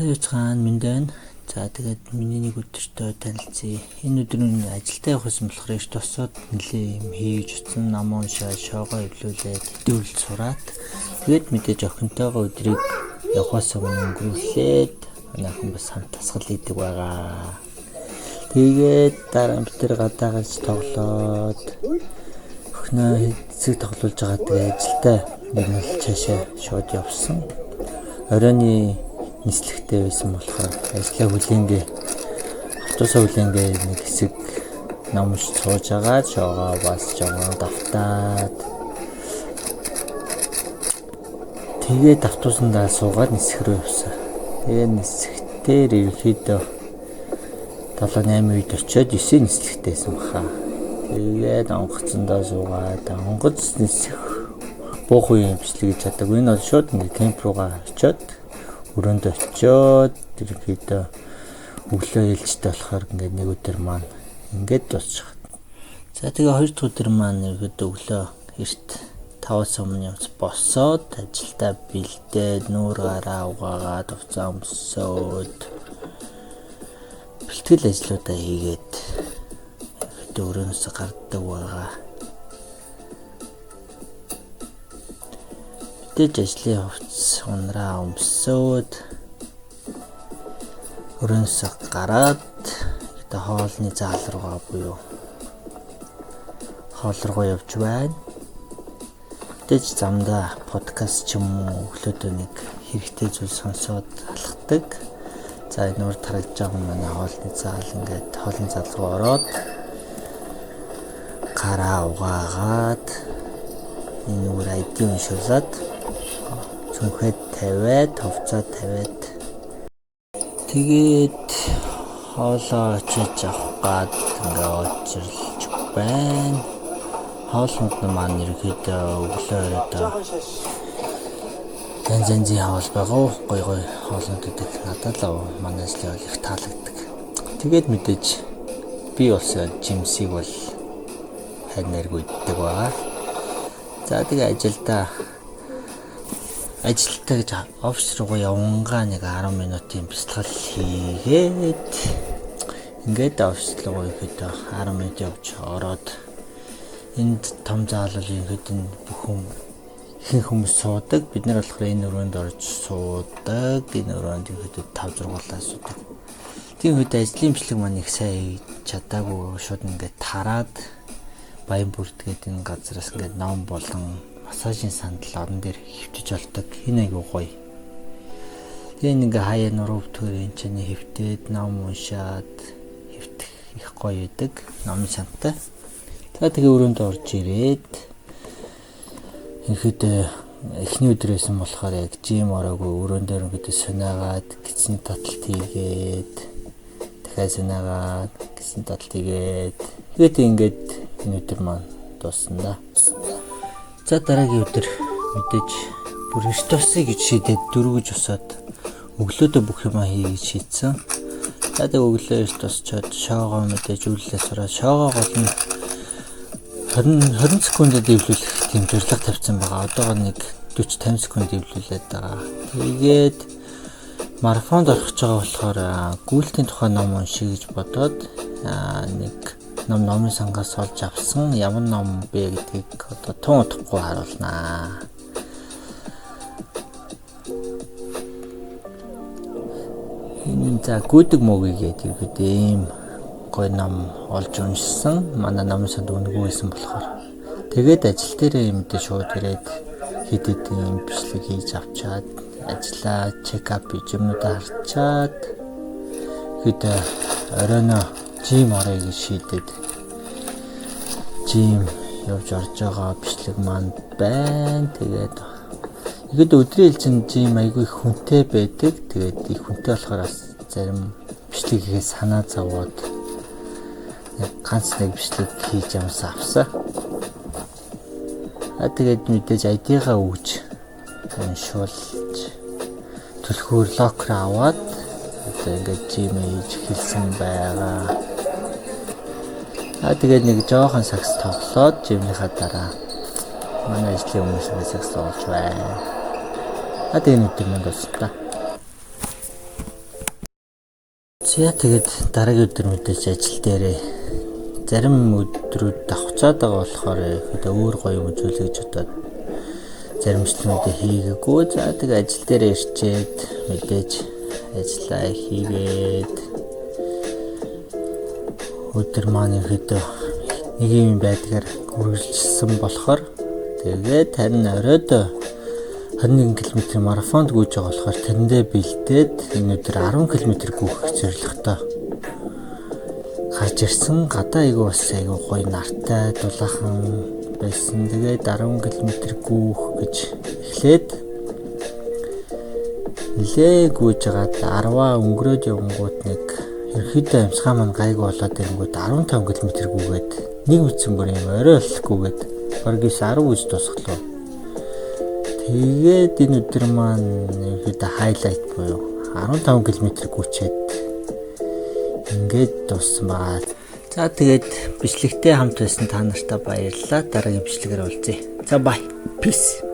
Сайн цаана минь байна. За тэгээд миний нэг өдөртөө танилцъя. Энэ өдрийн ажилдаа явах гэсэн болохоор их тосоод нэлээ юм хийж утсан, ном уншаад, шоогоо эвлүүлээд, хэдүүлж сураад тэгээд мэдээж охинтойгоо өдрийг явахаас өмнө өнгөрүүлээд манайхан бас хамт тасгал хийдэг байгаа. Тэгээд дараа бид тэр гадаагаас тоглоод өхнөө хэсэг тоглуулж байгаа тэгээд ажилдаа нэг нь цаашаа шууд явсан. Оройны нислэгтэй байсан болохоор ажлаа хүлээнгээ автобусаа хүлээнгээ нэг хэсэг ном уншиж сууж агаад шоогоо бас жоо давтаад тэгээд автобусандаа суугаад нисэх рүү явсан. Тэгээд нисэхтэр ерөөхдөө 7-8 үед очиод 9 нислэгтэйсэн баха. Тэгээд онгоцондоо суугаад онгоц нисэх буух үеийн бичлэг гэж чаддаг. Энэ бол шууд нэг кемп руугаа очиод өрөөнд очиод ерөөхдөө өглөө ээлжтэй болохоор ингээд нэг өдөр маань ингээд дуусчихад. За тэгээ хоёр дахь өдөр маань ерөөхдөө өглөө эрт 5-аас өмнө явц босоод ажилдаа бэлдээд нүүр гараа угаагаад уцаа өмсөөд бэлтгэл ажлуудаа хийгээд ерөөхдөө өрөөнөөс гардаг байгаа. Мэдээж ажлын хувцас унраа өмсөөд өрөөнөөс гараад одоо хоолны заал руугаа буюу хоол руу явж байна. Мэдээж замдаа подкаст ч юм уу өглөөдөө нэг хэрэгтэй зүйл сонсоод алхдаг. За энэ өөр тарагдж байгаа манай хоолны заал ингээд хоолны заал руу ороод гараа угаагаад энэ өөр айдын уншуулад цүнхэд тавиад хувцас тавиад тэгээд хоолоо очиж авах ингээ очирлж байна. Хоолнд маань ерөөхдөө өглөө одоо янзын хоол байгаа. Гой хоолнууд гэдэг надад л манай ажлын бол их таалагддаг. Тэгээд мэдээж би бас жимсийг бол хайрнаргүй иддэг байгаа. За тэгээ ажилтаа гэж офис руу явангаа нэг 10 минутын бясалгал хийгээд ингээд офис руу ихэд 10 минут явж ороод энд том заал бол ихэд ихэнх хүмүүс суудаг. Бид нар болохоор энэ өрөөнд орж суудаг. Энэ өрөөнд ихэд 5-6 суудаг. Тийм үед ажлын бичлэг маань их сайн чадаагүй шууд ингээд тараад баян бүрдгээд энэ газараас ингээд ном болон массажийн сандал орон дээр хөвтөж олдог. Энэ айгуу гоё. Тэгээ ингээ хаяа нуруу өвтгөр энэ чинь хөвтөөд ном уншаад хөвтөх их гоё байдаг. Номын сантай. Тэгээ өрөөнд орж ирээд ихэд эхний өдрөөсөн болохоор яг жим ороогүй өрөөн дээр ингээ сонаагаад гисний таталт хийгээд дахиад сонаагаад гисний таталт хийгээд тэгээд ингээд энэ өдөр маань дуусна. За дараагийн өдөр мэдээж бүр эрт тосъё гэж шийдээд дөрөв гэж босоод өглөөдөө бүх юмаа хий гэж шийдсэн. За тэгээ өглөө эрт тосчоод шоогоо мэдээж үйлдэлээ сураад шоогоо гол нь 20 секундэд эвлүүлэх тийм зорилго тавьсан байгаа. Одоогоор нэг 40-50 секунд эвлүүлээд байгаа. Тэгээд марафонд орох гэж байгаа болохоор гүйлтийн тухай ном уншия гэж бодоод нэг номын сангаас олж авсан ямар ном бэ гэдгийг одоо тун утгагүй харуулнаа. Энэ за гүдэг мөгийг гэдэг ийм гоё ном олж уншсан. Манай номын санд үнэгүй байсан болохоор тэгээд ажил дээрээ мэдээ шууд ирээд хэдэд ийм бичлэг хийж авчаад ажиллаа чекап юмнуудаа харчаад хэд оройноо жим орё гэж шийдээд жим явж орж байгаа бичлэг маань байна. Тэгээд ихэд өдрийн элчин жим айгүй хүнтэй байдаг. Тэгээд их хүнтэй болохоор зарим бичлэгээ санаа зовоод ганц нэг бичлэг хийж ямсаа авсан. Тэгээд мэдээж айдигаа өгж уншуулж түлхүүр локер аваад ингээд жим хийж хэлсэн байгаа. Тэгээд нэг жоохон сакс тоглоод жимнийхаа дараа манай ажлын хүмүүсээс сакс тоглож байна. Тэгээд энэ өдөр манд дуусна. За тэгээд дараагийн өдөр мэдээж ажил дээрээ зарим өдрүүд давхцаад байгаа болохоор ихэд өөр гоё юм үзүүлэх гэж бодоод зарим мэтлэмүүдээ хийгээгүй. За тэгээд ажил дээр ирчээд мэдээж ажиллаа хийгээд өдөр маань ихэд нэг юм байдгаар үргэлжилсэн болохоор тэгээд тань оройд 21 км марафонд гүйж байгаа болохоор тэндээ бэлдээд энэ өдөр 10 км гүйх зорилготой гарч ирсэн. Гадаа айгу бас айгу гоё нартай дулаахан байсан. Тэгээд 10 км гүйх гэж эхлээд нилээ гүйж агаад 10 өнгөрөөд явгууд нэг ерөөхдөө амсгаа маань гайгүй болоод ирэнгүүт 15 км гүйгээд нэг үтсэн бүр юм орой болохгүйгээд бараг 10 үз тусглаа. Тэгээд энэ өдөр маань ерөөхдөө хайлайт буюу 15 км гүйчээд ингээд дууссан байгаа. За тэгээд бичлэгтэй хамт байсан та нартай баярлалаа. Дараагийн бичлэгээр уулзъя. За бай. Peace.